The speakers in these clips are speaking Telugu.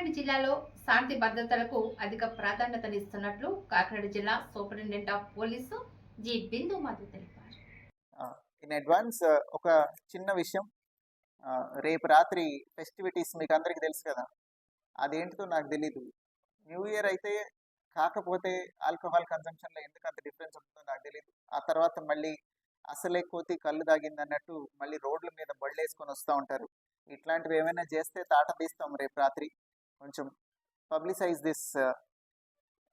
కాకినాడ జిల్లాలో శాంతి భద్రతలకు అధిక ప్రాధాన్యతనిస్తున్నట్లు కాకినాడ జిల్లా సూపరింటెండెంట్ ఆఫ్ పోలీసు జి బిందు మధు తెలిపారు. ఇన్ అడ్వాన్స్ ఒక చిన్న విషయం. రేపు రాత్రి ఫెస్టివిటీస్ మీకు అందరికీ తెలుసు కదా, అదేంటిదో నాకు తెలీదు. న్యూ ఇయర్ అయితే కాకపోతే ఆల్కహాల్ కన్సంప్షన్లో ఎందుకు అంత డిఫరెన్స్ ఉంటుందో నాకు తెలియదు. ఆ తర్వాత మళ్ళీ అసలే కోతి కళ్ళు తాగింది అన్నట్టు మళ్ళీ రోడ్ల మీద బళ్ళేసుకొని వస్తూ ఉంటారు. ఇట్లాంటివి ఏమైనా చేస్తే తాట తీస్తాం రేపు రాత్రి. కొంచెం publicise this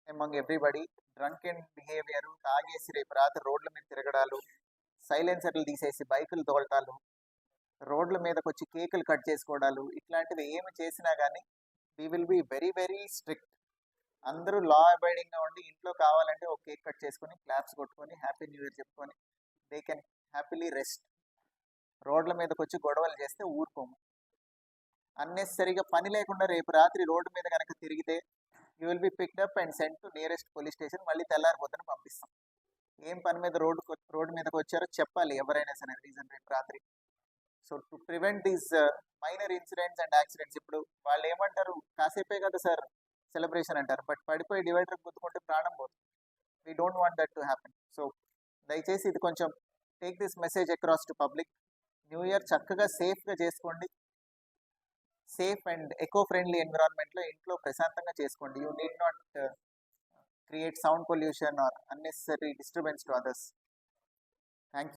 among everybody. Drunk and behaviour, తాగేసి రేపు రాత్రి రోడ్ల మీద తిరగడాలు, సైలెన్సర్లు తీసేసి బైకులు తోలటాలు, రోడ్ల మీదకి వచ్చి కేకులు కట్ చేసుకోవడాలు, ఇట్లాంటివి ఏమి చేసినా కానీ we will be very very strict. అందరూ లా అబైడింగ్గా ఉండి ఇంట్లో కావాలంటే ఒక కేక్ కట్ చేసుకొని క్లాప్స్ కొట్టుకొని హ్యాపీ న్యూ ఇయర్ చెప్పుకొని దే కెన్ హ్యాపీలీ రెస్ట్. రోడ్ల మీదకి వచ్చి గొడవలు చేస్తే ఊరుకోము. అన్నెసరిగా పని లేకుండా రేపు రాత్రి రోడ్డు మీద కనుక తిరిగితే you will be picked up and sent to nearest police station. మళ్ళీ తెల్లారిపోతని పంపిస్తాం. ఏం పని మీద రోడ్డు మీదకి వచ్చారో చెప్పాలి ఎవరైనా సరే రీజన్ రేపు రాత్రి. So to prevent these minor incidents and accidents. ఇప్పుడు వాళ్ళు ఏమంటారు, కాసేపే కదా సార్ సెలబ్రేషన్ అంటారు, బట్ పడిపోయి డివైడర్ గుద్దుకుంటే ప్రాణం పోతుంది. We don't want that to happen. So దయచేసి ఇది కొంచెం take this message across to public. New year చక్కగా సేఫ్గా చేసుకోండి. సేఫ్ అండ్ ఎకో ఫ్రెండ్లీ ఎన్విరాన్మెంట్లో ఇంట్లో ప్రశాంతంగా చేసుకోండి. You need not create sound pollution or unnecessary disturbance to others. Thank you.